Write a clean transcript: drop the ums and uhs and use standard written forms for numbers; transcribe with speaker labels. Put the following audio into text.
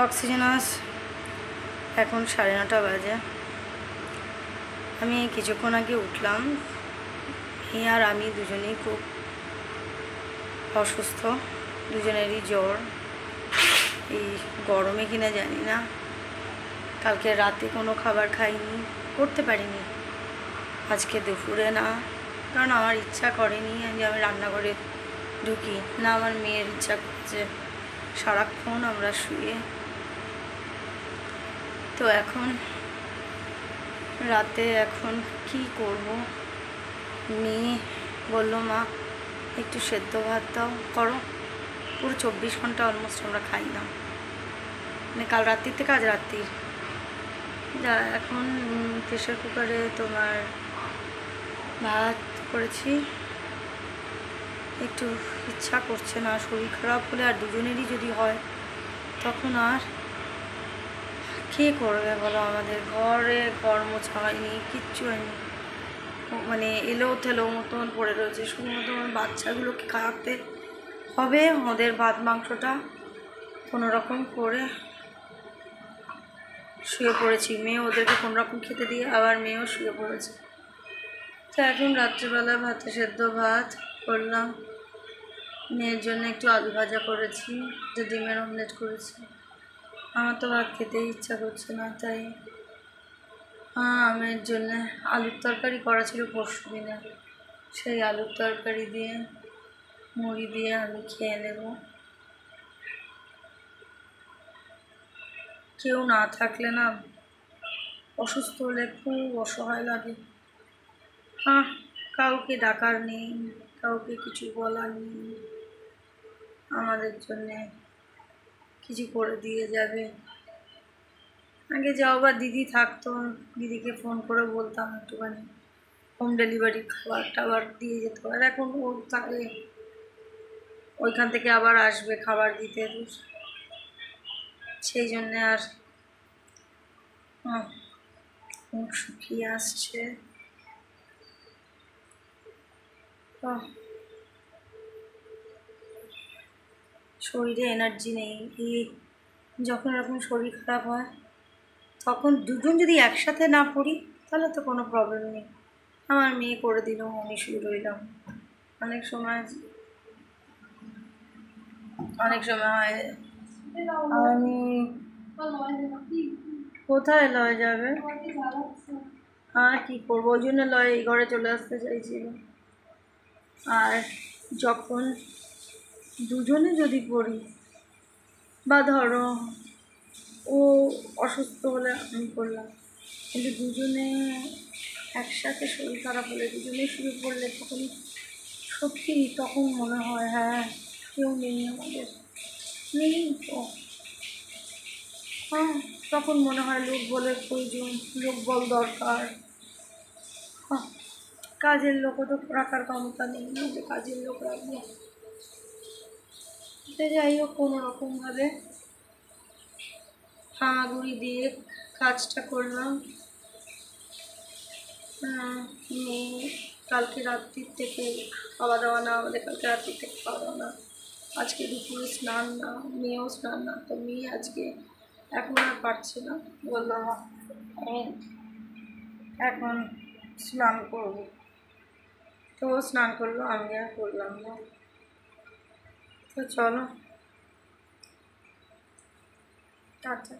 Speaker 1: অক্সিজেনাস এখন 9:30 বাজে। আমি কিছুক্ষণ আগে উঠলাম। আর আমি দুজনেই খুব অসুস্থ, দুজনেরই জ্বর। এই গরমে কিনা জানি না, কালকে রাতে কোনো খাবার খাইনি, করতে পারিনি। আজকে দুপুরে না, কারণ আমার ইচ্ছা করেনি যে আমি রান্নাঘরে ঢুকি না। আমার মেয়ের ইচ্ছা করছে, সারাক্ষণ আমরা শুয়ে। তো এখন রাতে এখন কি করব? মেয়ে বললো, মা একটু সেদ্ধ ভাত দাও, করো। পুরো 24 ঘন্টা অলমোস্ট আমরা খাই না, মানে কাল রাত্রির থেকে আজ রাত্রির। যা এখন প্রেশার কুকারে তোমার ভাত করেছি। একটু ইচ্ছা করছে না, শরীর খারাপ হলে আর দুজনেরই যদি হয় তখন আর কে করবে বলো? আমাদের ঘরে ঘর মোছা হয়নি, কিচ্ছু হয়নি, মানে এলো থেলো মতন পড়ে রয়েছে। শুধুমাত্র আমার বাচ্চাগুলোকে খাওয়াতে হবে। ওদের ভাত মাংসটা কোনো রকম করে শুয়ে পড়েছি। মেয়ে ওদেরকে কোনো রকম খেতে দিয়ে আবার মেয়েও শুয়ে পড়েছে। তো এখন রাত্রিবেলা ভাতে সেদ্ধ ভাত করলাম, মেয়ের জন্য একটু আলু ভাজা করেছি, যে ডিমের অমলেট করেছি। আমার তো ভাত খেতেই ইচ্ছা করছে না, তাই আমার জন্য আলুর তরকারি করা ছিল পরশু দিনে, সেই আলুর তরকারি দিয়ে মুড়ি দিয়ে আমি খেয়ে নেব। কেউ না থাকলে না, অসুস্থ হলে খুব অসহায় লাগে। কাউকে ডাকার নেই, কাউকে কিছু বলার নেই, আমাদের জন্যে কিছু করে দিয়ে যাবে। আগে যাও বা দিদি থাকতো, দিদিকে ফোন করে বলতাম একটুখানি হোম ডেলিভারি খাবার টাবার দিয়ে যেত। আর এখন ও থাকে, ওইখান থেকে আবার আসবে খাবার দিতে, সেই জন্যে আর মুখ শুকিয়ে আসছে। শরীরে এনার্জি নেই। এই যখন এরকম শরীর খারাপ হয় তখন দুজন যদি একসাথে না পড়ি তাহলে তো কোনো প্রবলেম নেই। আমার মেয়ে করে দিল, আমি শুয়ে রইলাম। অনেক সময় হয় আমি কোথায় লয়ে যাবে, আর কি করবো? ওই জন্য লয় এই ঘরে চলে আসতে চাইছিল। আর যখন দুজনে যদি পড়ি, বা ধরো ও অসুস্থ হলে আমি করলাম, কিন্তু দুজনে একসাথে শরীর খারাপ হলে দুজনে শুয়ে পড়লে তখন সত্যি তখন মনে হয় হ্যাঁ কেউ নেই আমাদের, নেই তো। তখন মনে হয় লোক বলের প্রয়োজন, লোক বল দরকার। কাজের লোকও তো রাখার ক্ষমতা নেই, যে কাজের লোক রাখবো। যাই হোক, কোনো রকমভাবে হামাগুড়ি দিয়ে কাজটা করলাম। কালকে রাত্রির থেকে খাওয়া দাওয়া না, আমাদের কালকে রাত্রির থেকে খাওয়া দাওয়া না, আজকে দুপুরে স্নান না, মেয়েও স্নান না। তো মেয়ে আজকে এখন আর পারছে না, বললো আমি এখন স্নান করব। তো স্নান করলো, আমি আর করলাম না। তো চলো, টাটা।